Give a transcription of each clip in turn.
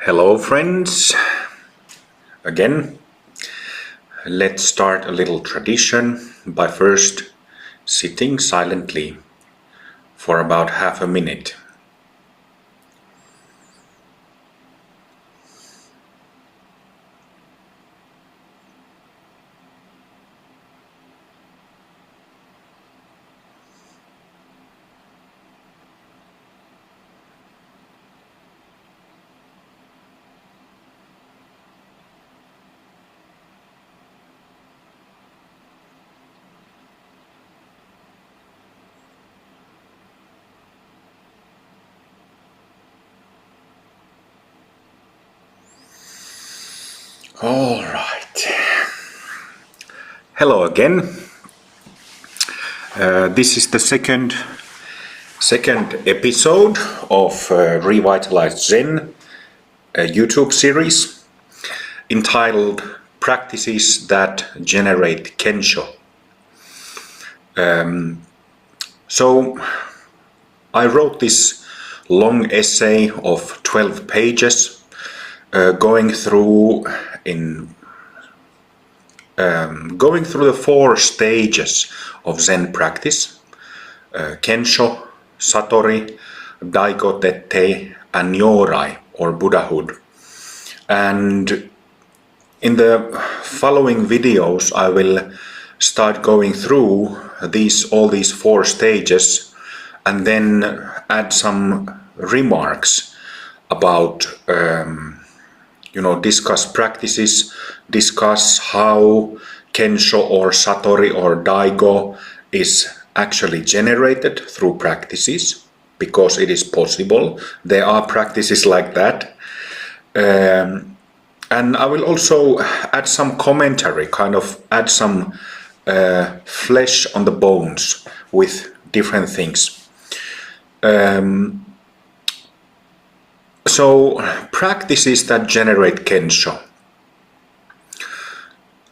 Hello friends, again. Let's start a little tradition by first sitting silently for about half a minute. All right. Hello again. This is the second episode of Revitalized Zen, a YouTube series entitled Practices that Generate Kensho. So I wrote this long essay of 12 pages going through the 4 stages of Zen practice: Kensho, Satori, Daigo Tette, and Nyorai, or Buddhahood. And in the following videos, I will start going through all these 4 stages, and then add some remarks about discuss practices, discuss how Kensho or Satori or Daigo is actually generated through practices, because it is possible. There are practices like that. And I will also add some commentary, kind of add some flesh on the bones with different things. So, practices that generate Kensho.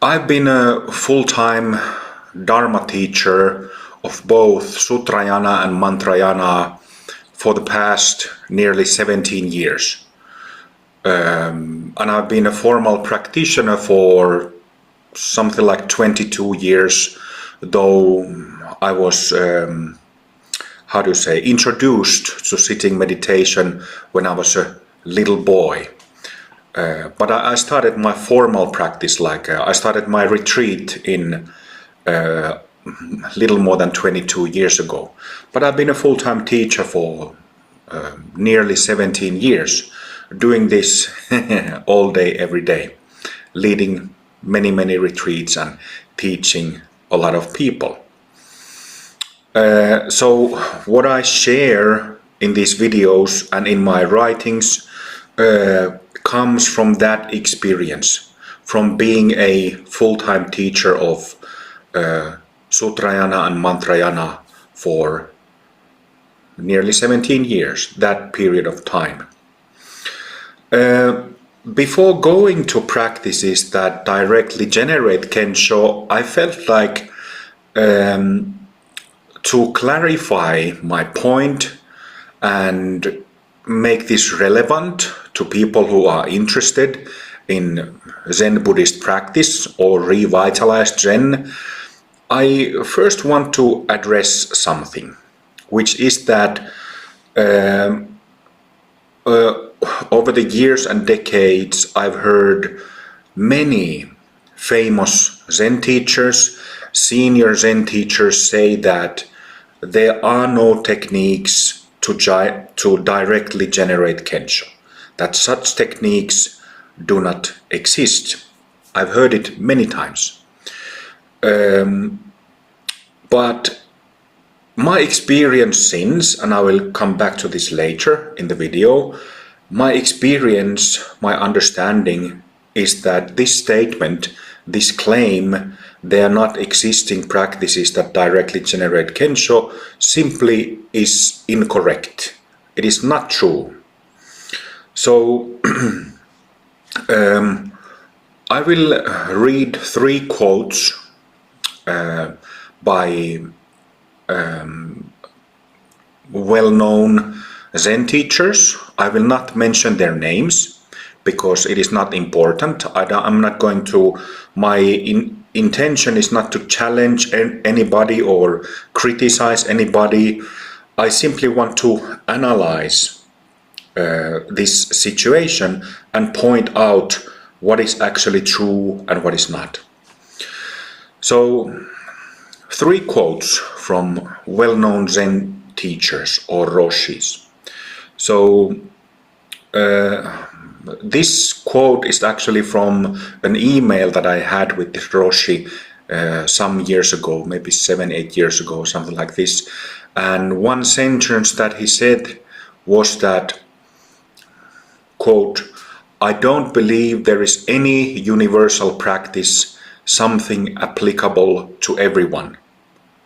I've been a full-time Dharma teacher of both Sutrayana and Mantrayana for the past nearly 17 years. And I've been a formal practitioner for something like 22 years, though I was introduced to sitting meditation when I was a little boy. But I started my formal practice, I started my retreat in little more than 22 years ago. But I've been a full-time teacher for nearly 17 years, doing this all day, every day, leading many retreats and teaching a lot of people. So what I share in these videos and in my writings comes from that experience, from being a full-time teacher of Sutrayana and Mantrayana for nearly 17 years, that period of time. Before going to practices that directly generate Kensho, I felt like to clarify my point and make this relevant to people who are interested in Zen Buddhist practice or revitalized Zen, I first want to address something, which is that over the years and decades, I've heard many famous Zen teachers, senior Zen teachers say that there are no techniques to directly generate Kensho, that such techniques do not exist. I've heard it many times. But my experience since, and I will come back to this later in the video, my experience, my understanding is that this statement, this claim, they are not existing practices that directly generate Kensho, simply is incorrect. It is not true. So I will read 3 quotes by well-known Zen teachers. I will not mention their names because it is not important. I'm not going to, my intention is not to challenge anybody or criticize anybody. I simply want to analyze this situation and point out what is actually true and what is not. So, 3 quotes from well-known Zen teachers or Roshis. So, this quote is actually from an email that I had with this Roshi some years ago, maybe 7-8 years ago, something like this. And one sentence that he said was that, quote, "I don't believe there is any universal practice, something applicable to everyone,"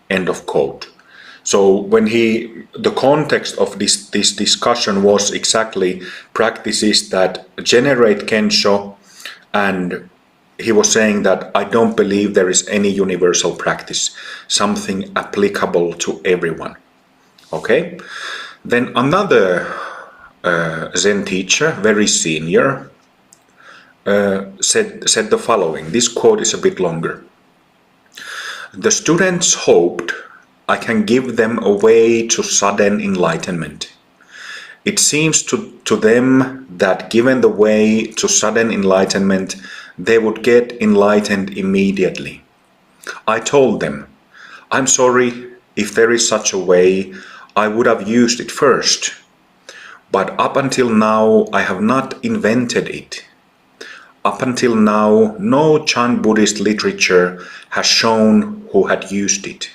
end of quote. So when the context of this discussion was exactly practices that generate Kensho, and he was saying that I don't believe there is any universal practice, something applicable to everyone. Okay? Then another Zen teacher, very senior, said the following. This quote is a bit longer. "The students hoped I can give them a way to sudden enlightenment. It seems to them that given the way to sudden enlightenment, they would get enlightened immediately. I told them, I'm sorry, if there is such a way, I would have used it first. But up until now, I have not invented it. Up until now, no Chan Buddhist literature has shown who had used it.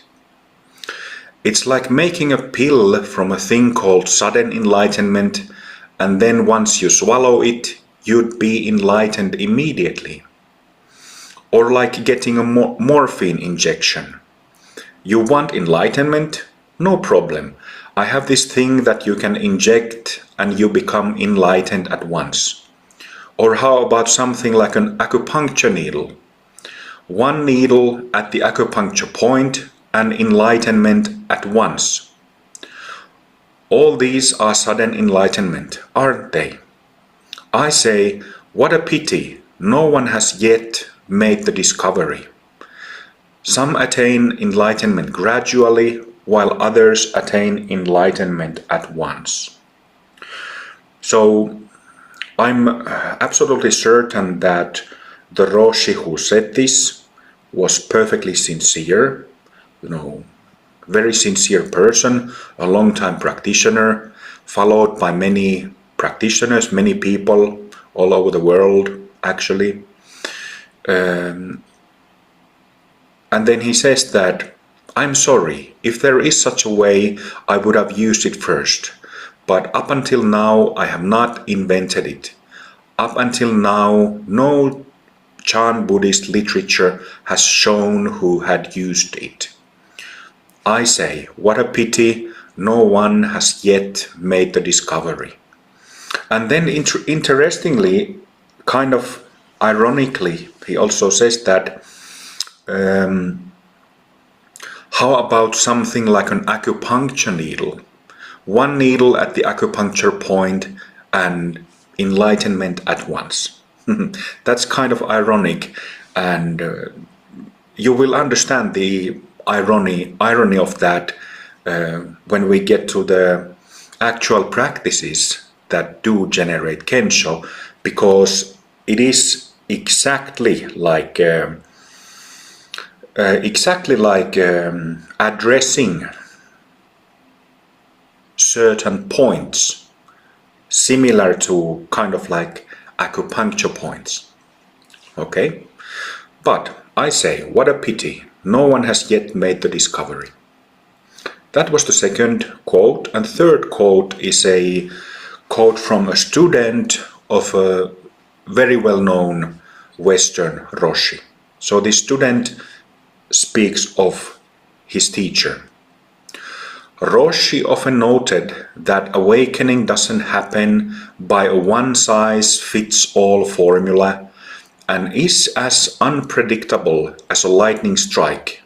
It's like making a pill from a thing called sudden enlightenment, and then once you swallow it, you'd be enlightened immediately. Or like getting a morphine injection. You want enlightenment? No problem. I have this thing that you can inject and you become enlightened at once. Or how about something like an acupuncture needle? One needle at the acupuncture point and enlightenment at once. All these are sudden enlightenment, aren't they? I say, what a pity, no one has yet made the discovery. Some attain enlightenment gradually, while others attain enlightenment at once." So, I'm absolutely certain that the Roshi who said this was perfectly sincere, very sincere person, a long-time practitioner, followed by many practitioners, many people all over the world, actually. And then he says that, I'm sorry, if there is such a way, I would have used it first. But up until now, I have not invented it. Up until now, no Chan Buddhist literature has shown who had used it. I say, what a pity, no one has yet made the discovery. And then interestingly, kind of ironically, he also says that how about something like an acupuncture needle? One needle at the acupuncture point and enlightenment at once. That's kind of ironic, and you will understand the irony of that when we get to the actual practices that do generate Kensho, because it is exactly like addressing certain points similar to kind of like acupuncture points. Okay? But I say, what a pity, no one has yet made the discovery. That was the second quote, and third quote is a quote from a student of a very well-known Western Roshi. So the student speaks of his teacher. Roshi often noted that awakening doesn't happen by a one-size-fits-all formula and is as unpredictable as a lightning strike,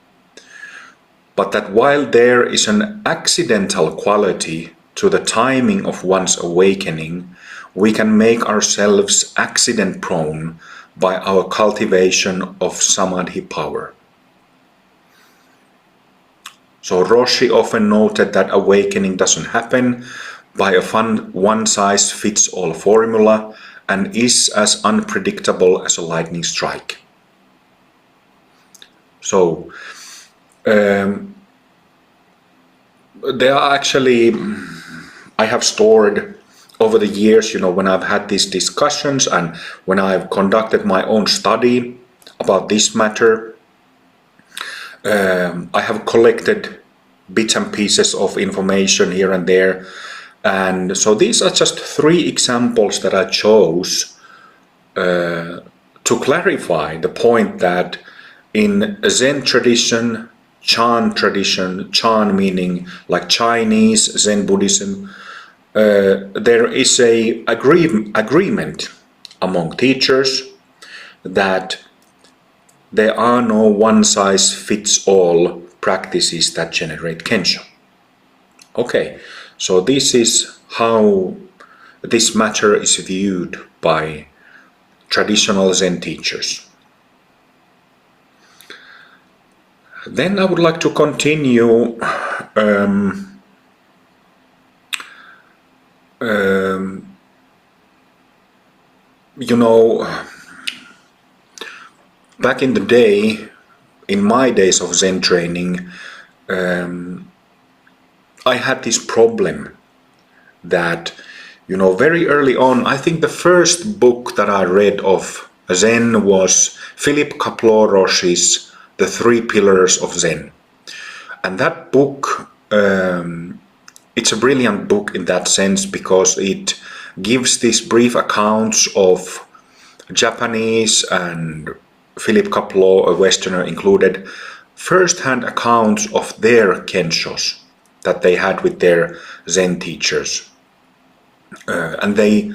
but that while there is an accidental quality to the timing of one's awakening, we can make ourselves accident prone by our cultivation of samadhi power. So Roshi often noted that awakening doesn't happen by a one-size-fits-all formula and is as unpredictable as a lightning strike. So there are actually, I have stored over the years, when I've had these discussions and when I've conducted my own study about this matter, I have collected bits and pieces of information here and there. And so these are just 3 examples that I chose to clarify the point that in Zen tradition, Chan tradition, Chan meaning like Chinese Zen Buddhism, there is a agreement among teachers that there are no one-size-fits-all practices that generate Kensho. Okay, so this is how this matter is viewed by traditional Zen teachers. Then I would like to continue back in the day, in my days of Zen training, I had this problem that, very early on, I think the first book that I read of Zen was Philip Kapleau Roshi's The 3 Pillars of Zen. And that book, it's a brilliant book in that sense because it gives these brief accounts of Japanese and Philip Kapleau, a Westerner included, first-hand accounts of their Kenshos that they had with their Zen teachers. And they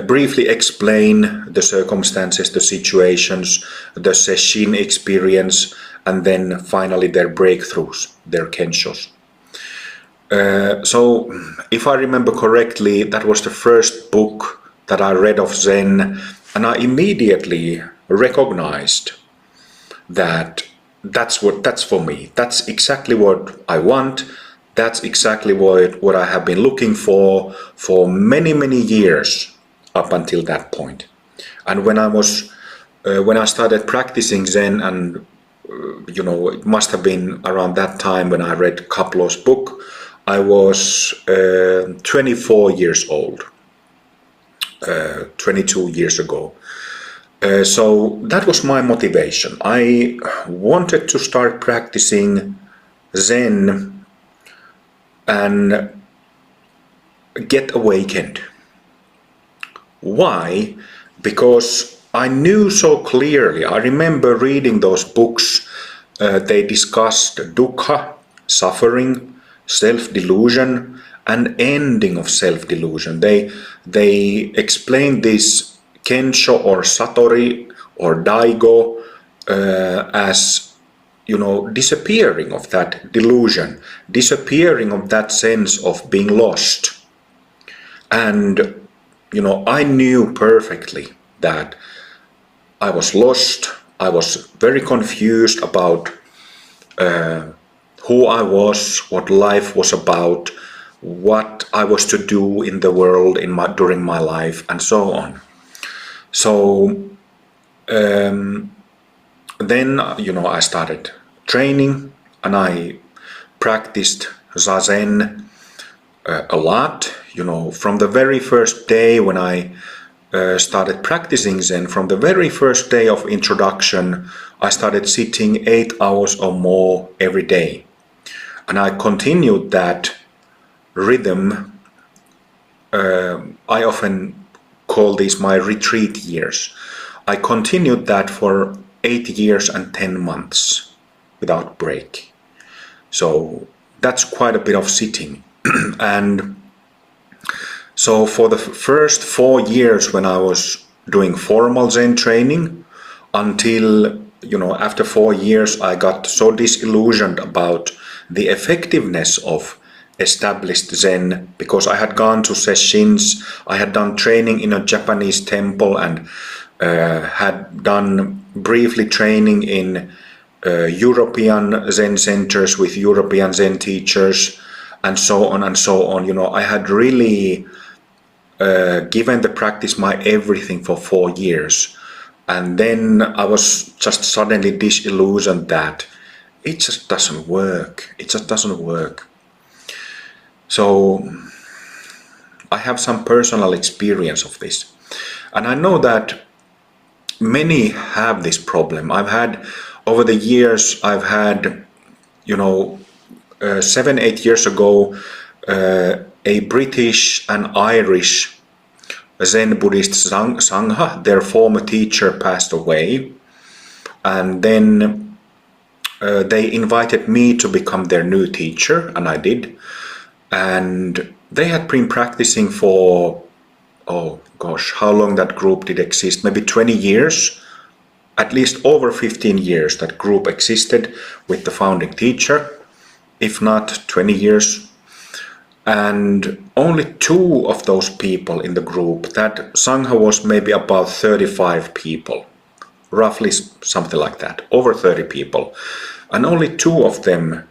briefly explain the circumstances, the situations, the sesshin experience, and then finally their breakthroughs, their Kenshos. So, if I remember correctly, that was the first book that I read of Zen, and I immediately recognized that that's for me. That's exactly what I want. That's exactly what I have been looking for many, many years up until that point. And when I started practicing Zen, and it must have been around that time when I read Kapleau's book, I was 24 years old, 22 years ago. So that was my motivation. I wanted to start practicing Zen and get awakened. Why? Because I knew so clearly. I remember reading those books. They discussed dukkha, suffering, self-delusion, and ending of self-delusion. They explained this Kensho or Satori or Daigo as disappearing of that delusion, disappearing of that sense of being lost. And I knew perfectly that I was lost. I was very confused about who I was, what life was about, what I was to do in the world during my life, and so on. So then I started training, and I practiced Zazen a lot. From the very first day when I started practicing Zen, from the very first day of introduction, I started sitting 8 hours or more every day. And I continued that rhythm. I often call these my retreat years. I continued that for 8 years and 10 months without break. So that's quite a bit of sitting. And so for the first 4 years when I was doing formal Zen training, until after 4 years I got so disillusioned about the effectiveness of established Zen, because I had gone to sessions, I had done training in a Japanese temple, and had done briefly training in European Zen centers with European Zen teachers, and so on and so on. I had really given the practice my everything for 4 years, and then I was just suddenly disillusioned that it just doesn't work. It just doesn't work. So I have some personal experience of this, and I know that many have this problem. Over the years, I've had, 7-8 years ago, a British and Irish Zen Buddhist Sangha, their former teacher passed away, and then they invited me to become their new teacher, and I did. And they had been practicing for, oh gosh, how long that group did exist? Maybe 20 years, at least over 15 years that group existed with the founding teacher, if not 20 years. And only 2 of those people in the group, that Sangha was maybe about 35 people, roughly something like that, over 30 people. And only 2 of them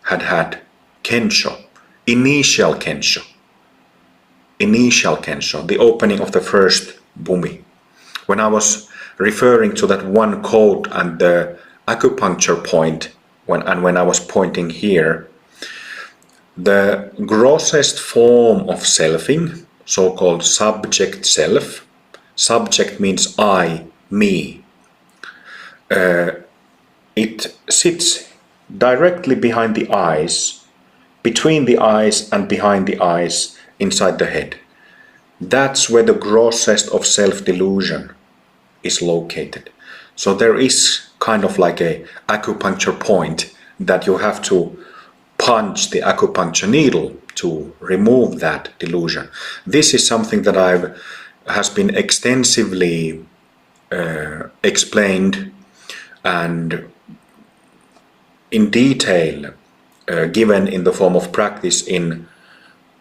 had Kensho, initial Kensho, the opening of the first Bumi. When I was referring to that one quote and the acupuncture point, when I was pointing here, the grossest form of selfing, so-called subject self, subject means I, me, it sits directly behind the eyes, between the eyes and behind the eyes, inside the head. That's where the grossest of self-delusion is located. So there is kind of like a acupuncture point that you have to punch the acupuncture needle to remove that delusion. This is something that has been extensively explained and in detail given in the form of practice in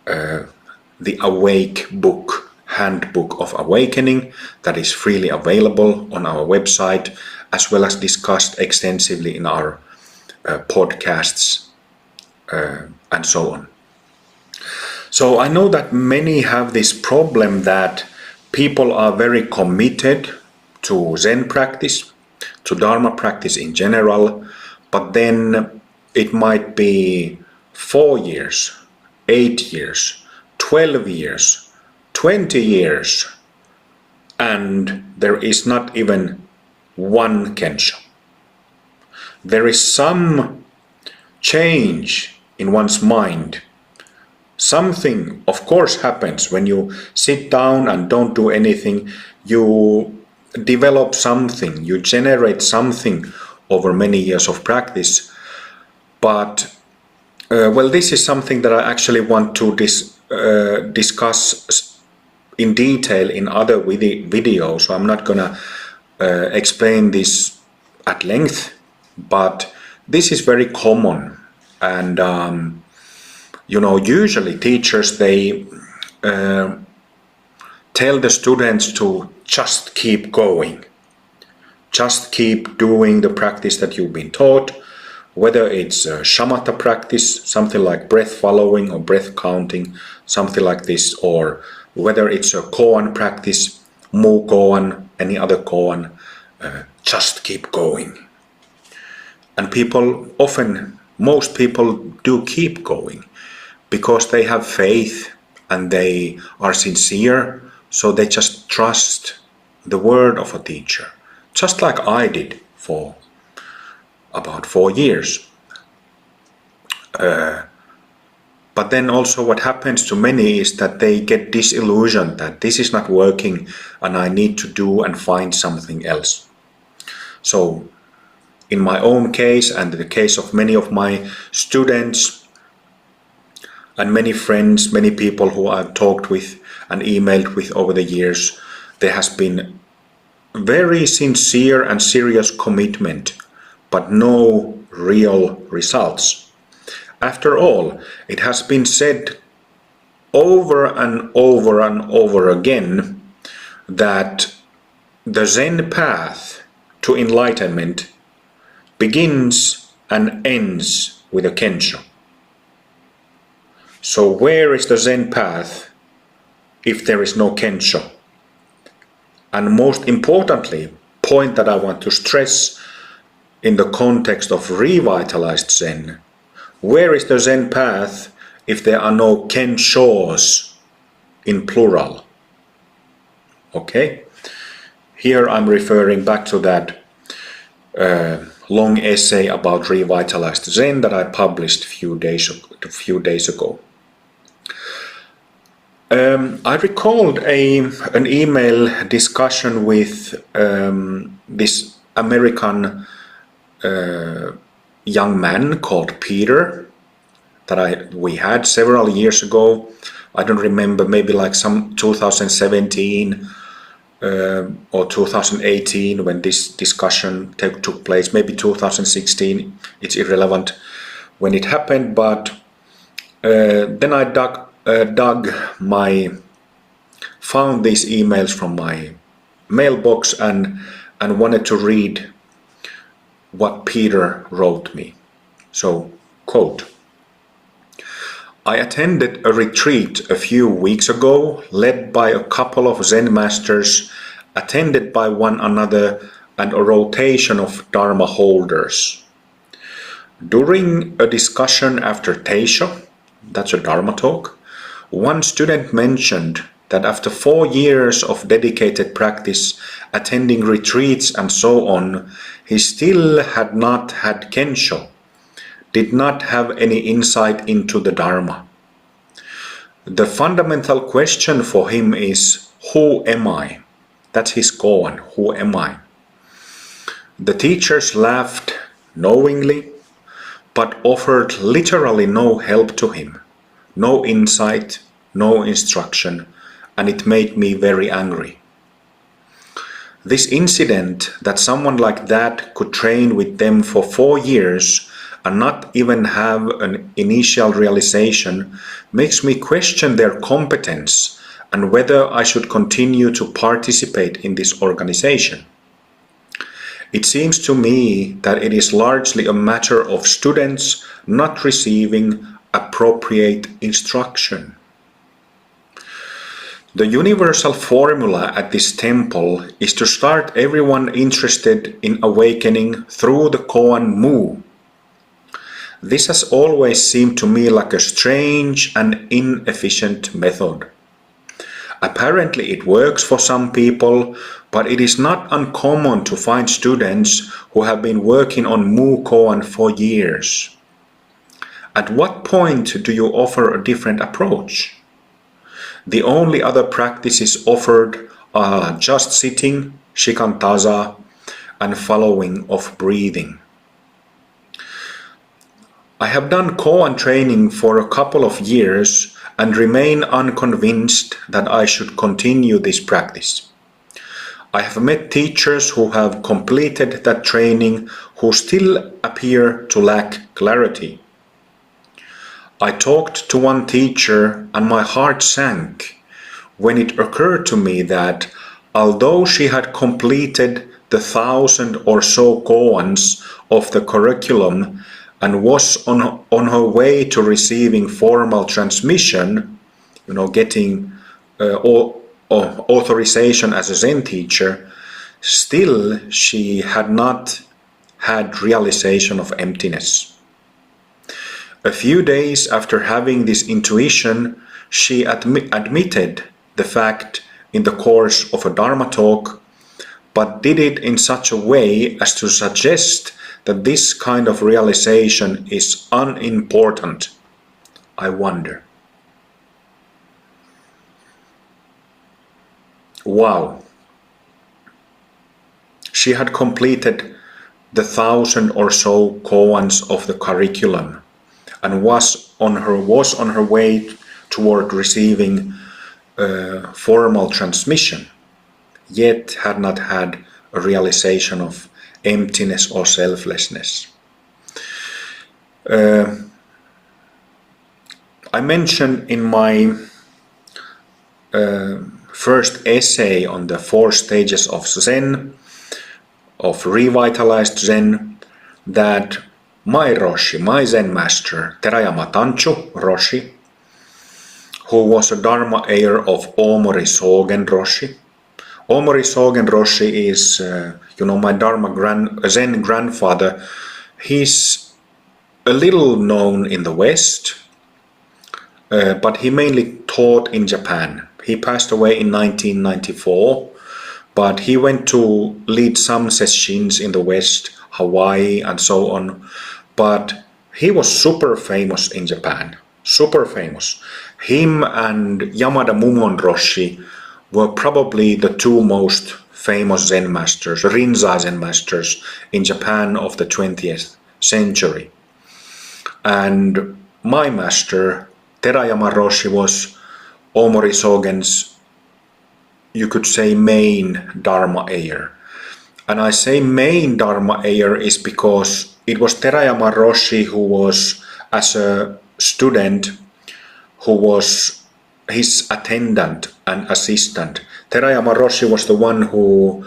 the Awake book, Handbook of Awakening, that is freely available on our website, as well as discussed extensively in our podcasts and so on. So I know that many have this problem that people are very committed to Zen practice, to Dharma practice in general, but then it might be 4 years, 8 years, 12 years, 20 years, and there is not even one Kensho. There is some change in one's mind. Something, of course, happens when you sit down and don't do anything. You develop something, you generate something over many years of practice. But, this is something that I actually want to discuss in detail in other videos. So I'm not gonna explain this at length, but this is very common. And usually teachers, they tell the students to just keep going, just keep doing the practice that you've been taught, whether it's a shamatha practice, something like breath following or breath counting, something like this, or whether it's a koan practice, mu koan, any other koan, just keep going. And most people do keep going because they have faith and they are sincere, so they just trust the word of a teacher, just like I did for about 4 years. But then also what happens to many is that they get disillusioned that this is not working and I need to do and find something else. So in my own case and in the case of many of my students and many friends, many people who I've talked with and emailed with over the years, there has been very sincere and serious commitment, but no real results. After all, it has been said over and over and over again that the Zen path to enlightenment begins and ends with a Kensho. So where is the Zen path if there is no Kensho? And most importantly, point that I want to stress in the context of revitalized Zen, where is the Zen path if there are no Kenshos in plural? Okay, here I'm referring back to that long essay about revitalized Zen that I published a few days ago. I recalled an email discussion with this American young man called Peter that we had several years ago. I don't remember, maybe like some 2017 or 2018 when this discussion took place, maybe 2016, it's irrelevant when it happened, but then I found these emails from my mailbox and wanted to read what Peter wrote me. So, quote, I attended a retreat a few weeks ago led by a couple of Zen masters, attended by one another and a rotation of Dharma holders. During a discussion after Teisho, that's a Dharma talk, one student mentioned that after 4 years of dedicated practice, attending retreats and so on, he still had not had Kensho, did not have any insight into the Dharma. The fundamental question for him is, who am I? That's his koan, who am I? The teachers laughed knowingly, but offered literally no help to him, no insight, no instruction, and it made me very angry. This incident, that someone like that could train with them for 4 years and not even have an initial realization, makes me question their competence and whether I should continue to participate in this organization. It seems to me that it is largely a matter of students not receiving appropriate instruction. The universal formula at this temple is to start everyone interested in awakening through the koan mu. This has always seemed to me like a strange and inefficient method. Apparently it works for some people, but it is not uncommon to find students who have been working on mu koan for years. At what point do you offer a different approach? The only other practices offered are just sitting, shikantaza, and following of breathing. I have done koan training for a couple of years and remain unconvinced that I should continue this practice. I have met teachers who have completed that training who still appear to lack clarity. I talked to one teacher and my heart sank when it occurred to me that although she had completed the 1,000 or so koans of the curriculum and was on her way to receiving formal transmission, getting authorization as a Zen teacher, still she had not had realization of emptiness. A few days after having this intuition, she admitted the fact in the course of a Dharma talk, but did it in such a way as to suggest that this kind of realization is unimportant. I wonder. Wow. She had completed the 1,000 or so koans of the curriculum and was on her way toward receiving formal transmission, yet had not had a realization of emptiness or selflessness. I mentioned in my first essay on the 4 stages of Zen, of Revitalized Zen, that my Roshi, my Zen master, Terayama Tanchu Roshi, who was a Dharma heir of Omori Sogen Roshi. Omori Sogen Roshi is, my Zen grandfather. He's a little known in the West, but he mainly taught in Japan. He passed away in 1994, but he went to lead some sessions in the West, Hawaii and so on. But he was super famous in Japan, super famous. Him and Yamada Mumon Roshi were probably the 2 most famous Zen masters, Rinzai Zen masters in Japan of the 20th century. And my master, Terayama Roshi, was Omori Sogen's, you could say, main Dharma heir. And I say main Dharma heir is because it was Terayama Roshi who was, as a student, who was his attendant and assistant. Terayama Roshi was the one who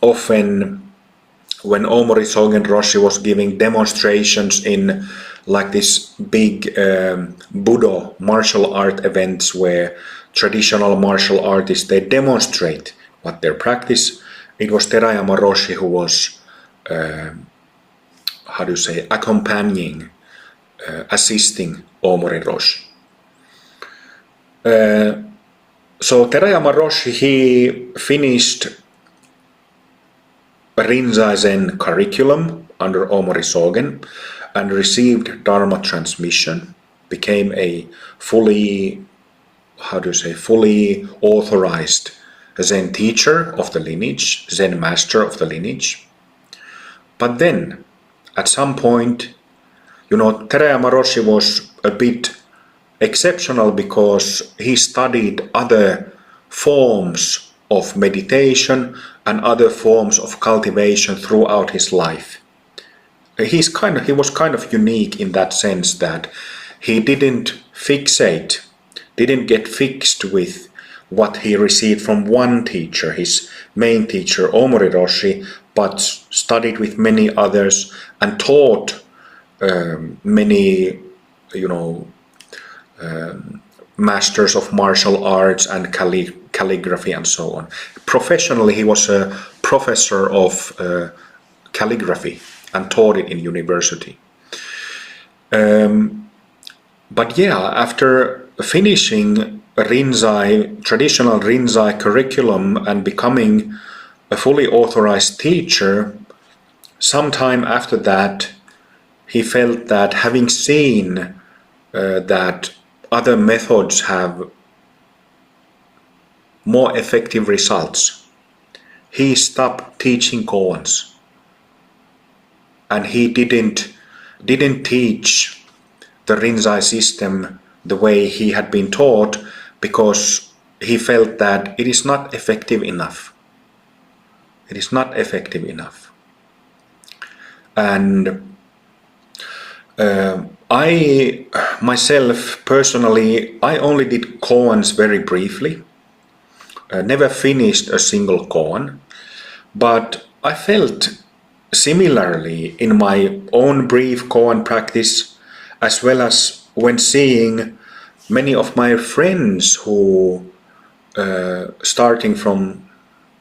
often, when Omori Sogen Roshi was giving demonstrations in like this big Budo martial art events where traditional martial artists, they demonstrate what their practice, it was Terayama Roshi who was, accompanying, assisting Omori Roshi. So Terayama Roshi, he finished Rinzai Zen curriculum under Omori Sogen and received Dharma transmission, became a fully authorized Zen teacher of the lineage, Zen master of the lineage. But then, at some point, Terayama Roshi was a bit exceptional because he studied other forms of meditation and other forms of cultivation throughout his life. He was kind of unique in that sense that he didn't get fixed with what he received from one teacher, his main teacher, Omori Roshi, but studied with many others and taught many, masters of martial arts and calligraphy and so on. Professionally, he was a professor of calligraphy and taught it in university. But yeah, after finishing traditional Rinzai curriculum and becoming a fully authorized teacher, sometime after that, he felt that having seen that other methods have more effective results, he stopped teaching koans, and he didn't teach the Rinzai system the way he had been taught, because he felt that it is not effective enough. It is not effective enough. And I myself personally, I only did koans very briefly. Never finished a single koan, but I felt similarly in my own brief koan practice, as well as when seeing many of my friends who, starting from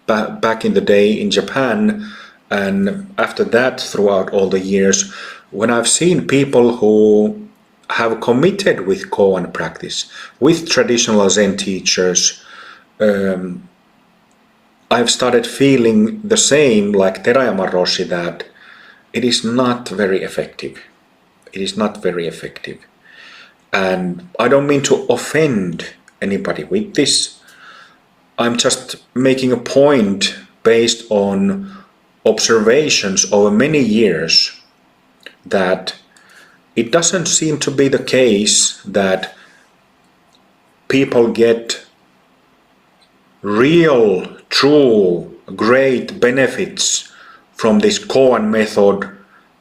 back in the day in Japan, and after that throughout all the years, when I've seen people who have committed with koan practice, with traditional Zen teachers, I've started feeling the same like Terayama Roshi, that it is not very effective. It is not very effective. And I don't mean to offend anybody with this. I'm just making a point based on observations over many years that it doesn't seem to be the case that people get real, true, great benefits from this koan method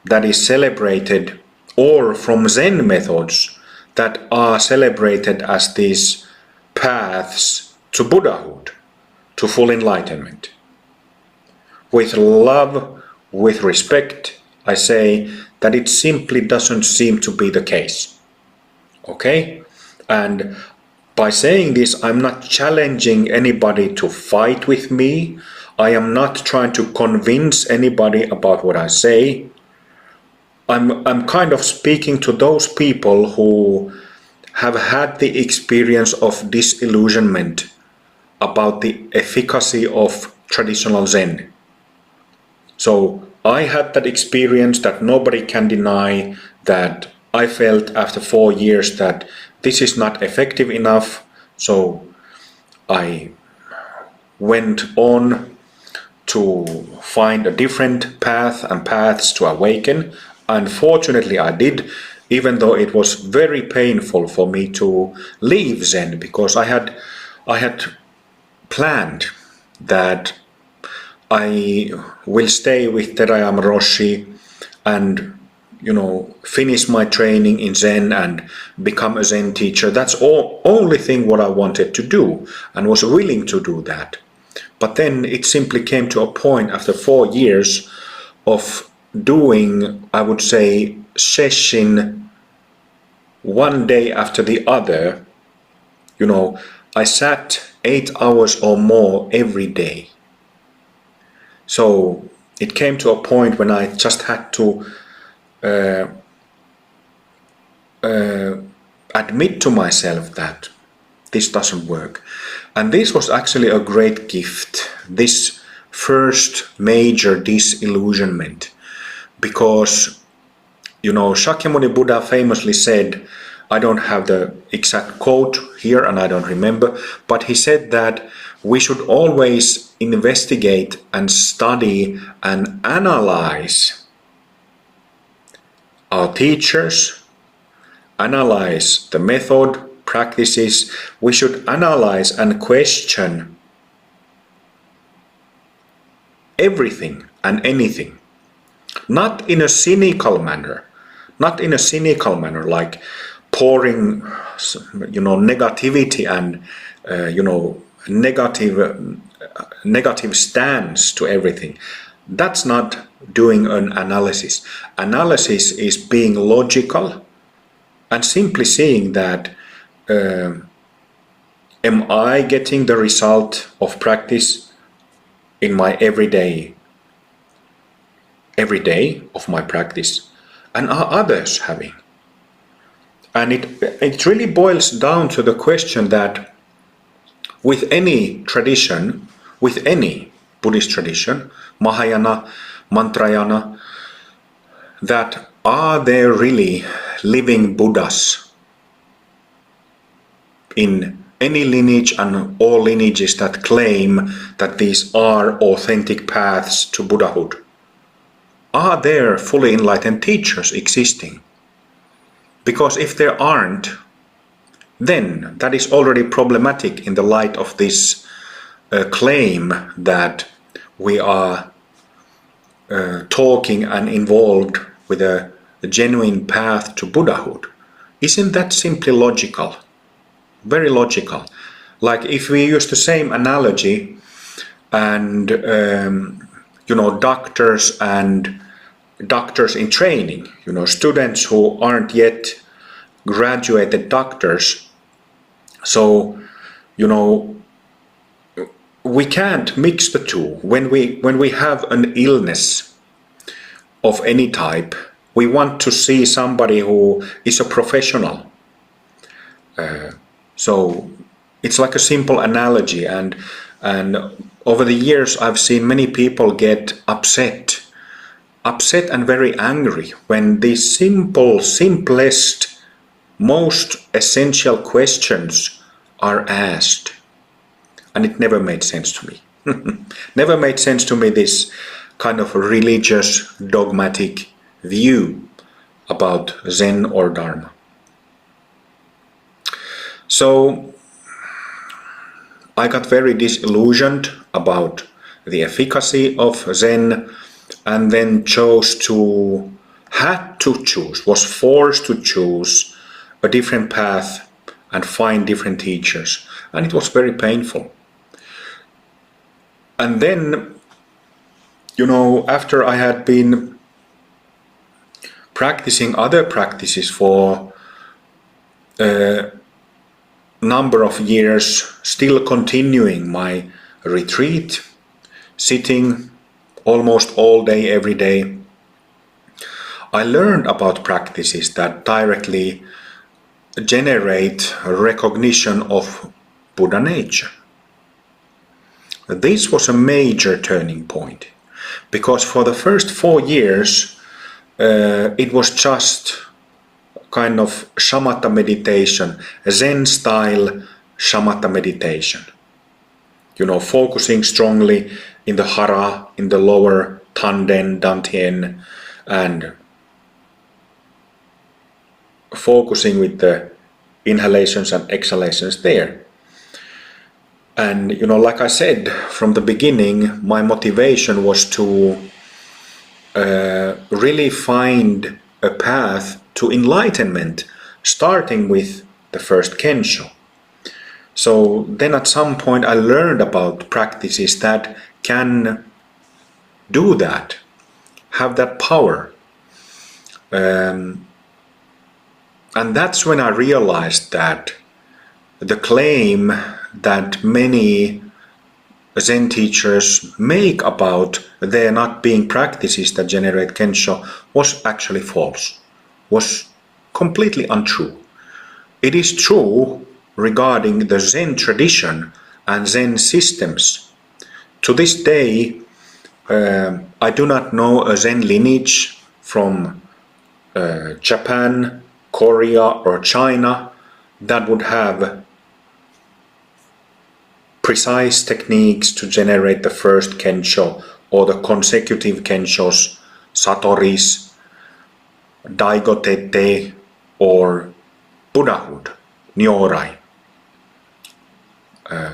that is celebrated, or from Zen methods that are celebrated as these paths to Buddhahood, to full enlightenment. With love, with respect, I say that it simply doesn't seem to be the case. Okay? And by saying this, I'm not challenging anybody to fight with me. I am not trying to convince anybody about what I say. I'm kind of speaking to those people who have had the experience of disillusionment about the efficacy of traditional Zen. So I had that experience that nobody can deny, that I felt after 4 years that this is not effective enough. So I went on to find a different path and paths to awaken. Unfortunately, I did, even though it was very painful for me to leave Zen, because I had planned that I will stay with Terayama Roshi and finish my training in Zen and become a Zen teacher. That's only thing what I wanted to do and was willing to do that. But then it simply came to a point after 4 years of doing, I would say, session one day after the other. I sat 8 hours or more every day. So it came to a point when I just had to admit to myself that this doesn't work. And this was actually a great gift, this first major disillusionment, because Shakyamuni Buddha famously said, I don't have the exact quote here and I don't remember, but he said that we should always investigate and study and analyze our teachers, analyze the method, practices. We should analyze and question everything and anything. Not in a cynical manner, like pouring, negativity and, negative stance to everything. That's not doing an analysis. Analysis is being logical and simply seeing that, am I getting the result of practice in my everyday of my practice, and are others having? And it really boils down to the question that with any tradition, with any Buddhist tradition, Mahayana, Mantrayana, that are there really living Buddhas in any lineage and all lineages that claim that these are authentic paths to Buddhahood? Are there fully enlightened teachers existing? Because if there aren't, then that is already problematic in the light of this claim that we are talking and involved with a genuine path to Buddhahood. Isn't that simply logical? Very logical. Like if we use the same analogy and doctors in training, students who aren't yet graduated doctors. So, we can't mix the two. When we have an illness of any type, we want to see somebody who is a professional. So it's like a simple analogy, and over the years I've seen many people get upset and very angry when these simplest, most essential questions are asked. And it never made sense to me. Never made sense to me, this kind of religious, dogmatic view about Zen or Dharma. So I got very disillusioned about the efficacy of Zen, and then was forced to choose a different path and find different teachers. And it was very painful. And then, after I had been practicing other practices for a number of years, still continuing my retreat, sitting almost all day, every day, I learned about practices that directly generate recognition of Buddha nature. This was a major turning point, because for the first 4 years it was just kind of shamatha meditation, Zen style shamatha meditation. Focusing strongly in the hara, in the lower tanden, dantien, and focusing with the inhalations and exhalations there. And like I said from the beginning, my motivation was to really find a path to enlightenment, starting with the first Kensho. So then at some point I learned about practices that can do that, have that power. And that's when I realized that the claim that many Zen teachers make about there not being practices that generate Kensho was actually false, was completely untrue. It is true regarding the Zen tradition and Zen systems. To this day, I do not know a Zen lineage from Japan, Korea, or China that would have precise techniques to generate the first Kensho or the consecutive Kenshos, Satoris, Daigotete, or Buddhahood, Nyorai.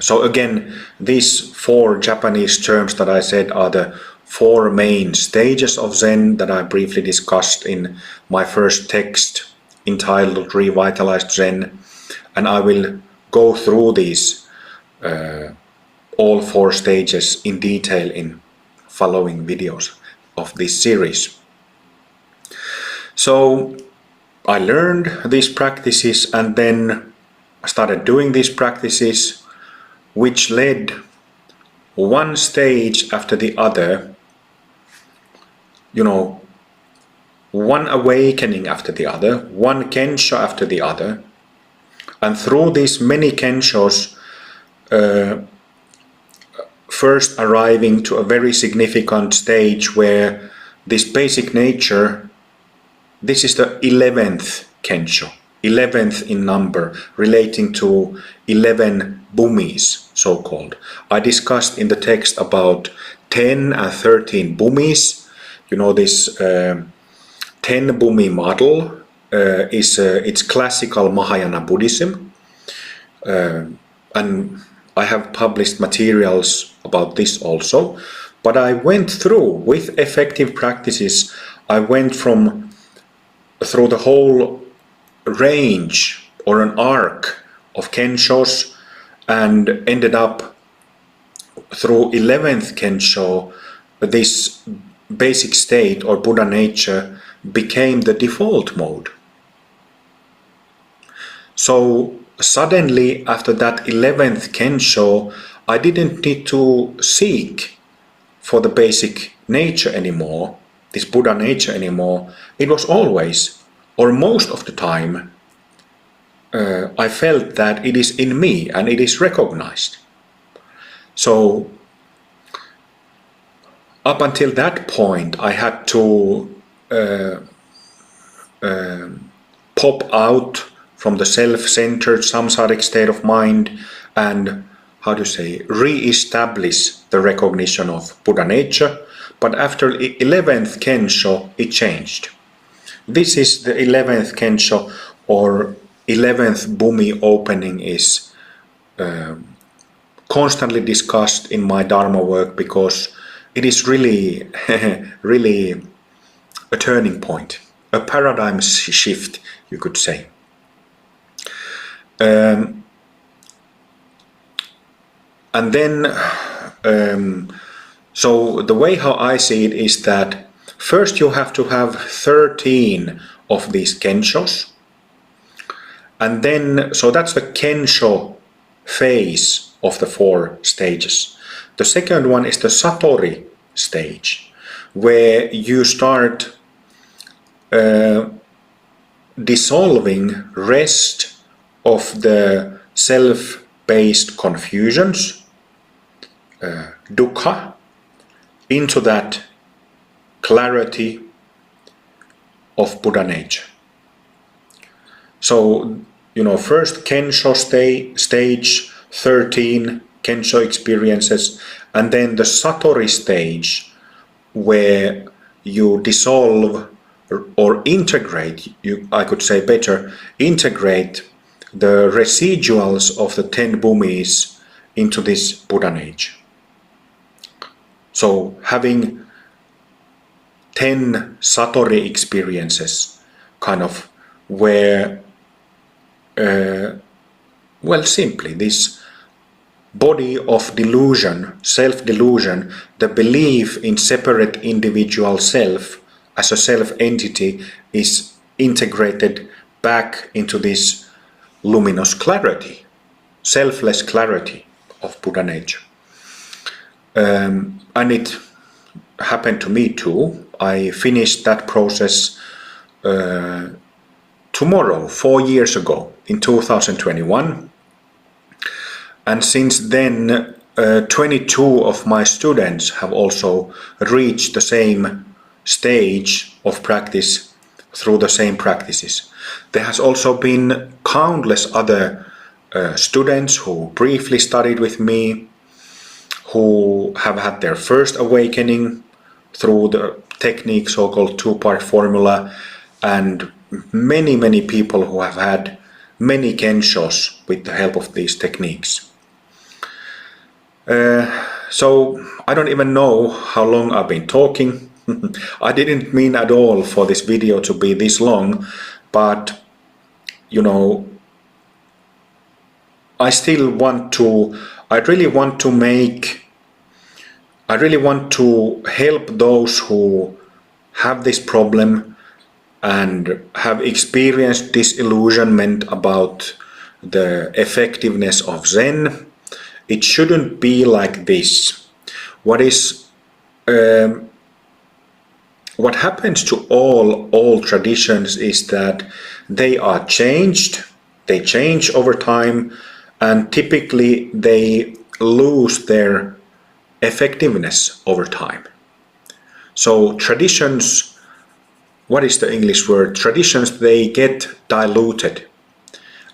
So again, these 4 Japanese terms that I said are the 4 main stages of Zen that I briefly discussed in my first text entitled Revitalized Zen, and I will go through these all 4 stages in detail in following videos of this series. So I learned these practices and then I started doing these practices, which led one stage after the other, one awakening after the other, one Kensho after the other. And through these many Kenshos, first arriving to a very significant stage where this basic nature, this is the 11th Kensho, 11th in number, relating to 11 bhumis, so-called. I discussed in the text about 10 and 13 bhumis. This 10 bhumi model it's classical Mahayana Buddhism, and I have published materials about this also. But I went through, with effective practices, I went through the whole range or an arc of Kenshos and ended up through 11th Kensho. This basic state or Buddha nature became the default mode. So suddenly after that 11th Kensho, I didn't need to seek for the basic nature anymore, this Buddha nature anymore. It was always, or most of the time, I felt that it is in me and it is recognized. So up until that point, I had to pop out from the self-centered samsaric state of mind and, re-establish the recognition of Buddha nature. But after 11th Kensho, it changed. This is the 11th Kensho, or 11th Bhumi opening, is constantly discussed in my Dharma work because it is really, really a turning point, a paradigm shift, you could say. Um, and then, so the way how I see it is that first you have to have 13 of these Kenshos. And then, so that's the Kensho phase of the 4 stages. The second one is the Satori stage, where you start dissolving rest of the self-based confusions, dukkha, into that clarity of Buddha nature. So, first Kensho stage, 13 Kensho experiences, and then the Satori stage, where you dissolve or integrate, I could say better, integrate the residuals of the 10 bhumis into this Buddha nature. So having 10 Satori experiences, kind of where, simply this body of delusion, self-delusion, the belief in separate individual self as a self-entity is integrated back into this luminous clarity, selfless clarity of Buddha nature. And it happened to me too. I finished that process tomorrow, 4 years ago, in 2021. And since then, 22 of my students have also reached the same stage of practice through the same practices. There has also been countless other students who briefly studied with me, who have had their first awakening through the technique, so-called 2-part formula, and many people who have had many Kenshos with the help of these techniques. So I don't even know how long I've been talking. I didn't mean at all for this video to be this long, but I really want to help those who have this problem and have experienced disillusionment about the effectiveness of Zen. It shouldn't be like this. What happens to all traditions is that they are changed, they change over time, and typically they lose their effectiveness over time. So traditions, what is the English word? Traditions, they get diluted.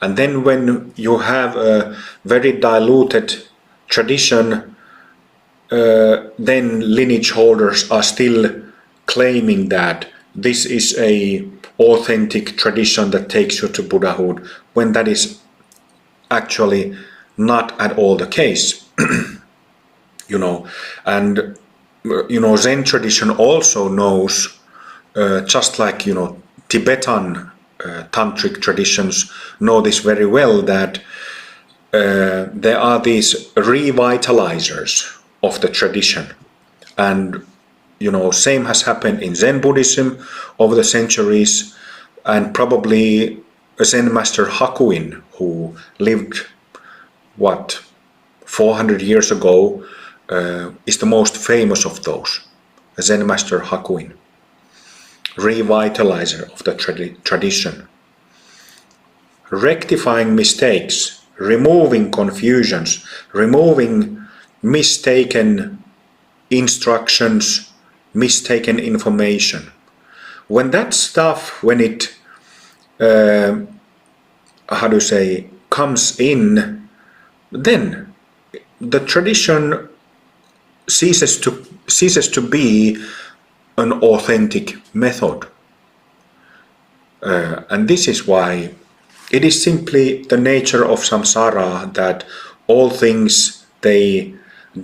And then when you have a very diluted tradition, then lineage holders are still claiming that this is a authentic tradition that takes you to Buddhahood, when that is actually not at all the case. And Zen tradition also knows, just like Tibetan tantric traditions know this very well, that there are these revitalizers of the tradition. And same has happened in Zen Buddhism over the centuries, and probably Zen master Hakuin, who lived 400 years ago, is the most famous of those. Zen master Hakuin, revitalizer of the tradition, rectifying mistakes, removing confusions, removing mistaken instructions, mistaken information. When that stuff, when it comes in, then the tradition ceases to be an authentic method. And this is why it is simply the nature of samsara that all things, they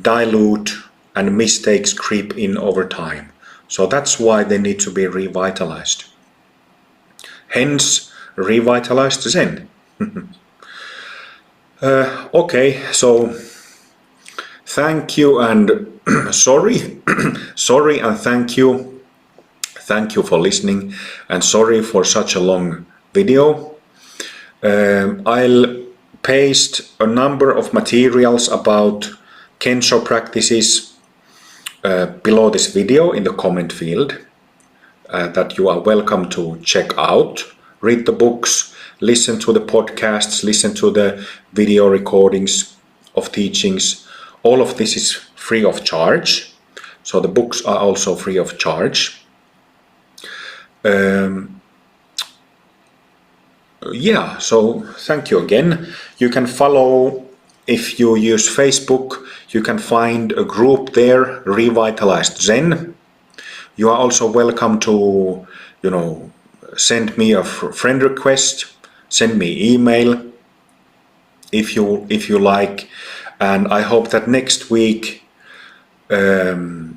dilute and mistakes creep in over time. So that's why they need to be revitalized. Hence, revitalized Zen. Okay, so thank you and sorry, sorry and thank you. Thank you for listening and sorry for such a long video. I'll paste a number of materials about Kensho practices below this video in the comment field that you are welcome to check out. Read the books, listen to the podcasts, listen to the video recordings of teachings. All of this is free of charge. So the books are also free of charge. Yeah, so thank you again. You can follow, if you use Facebook, you can find a group there, Revitalized Zen. You are also welcome to, send me a friend request, send me email if you like, and I hope that next week the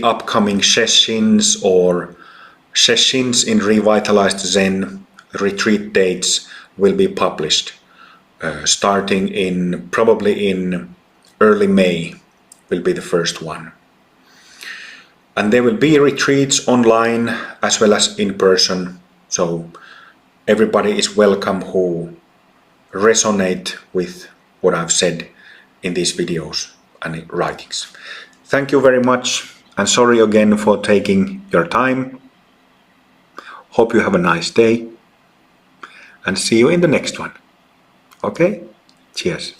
upcoming sessions or sessions in Revitalized Zen retreat dates will be published, starting probably in early May will be the first one. And there will be retreats online as well as in person, so everybody is welcome who resonate with what I've said in these videos and writings. Thank you very much, and sorry again for taking your time. Hope you have a nice day, and see you in the next one. Okay? Cheers.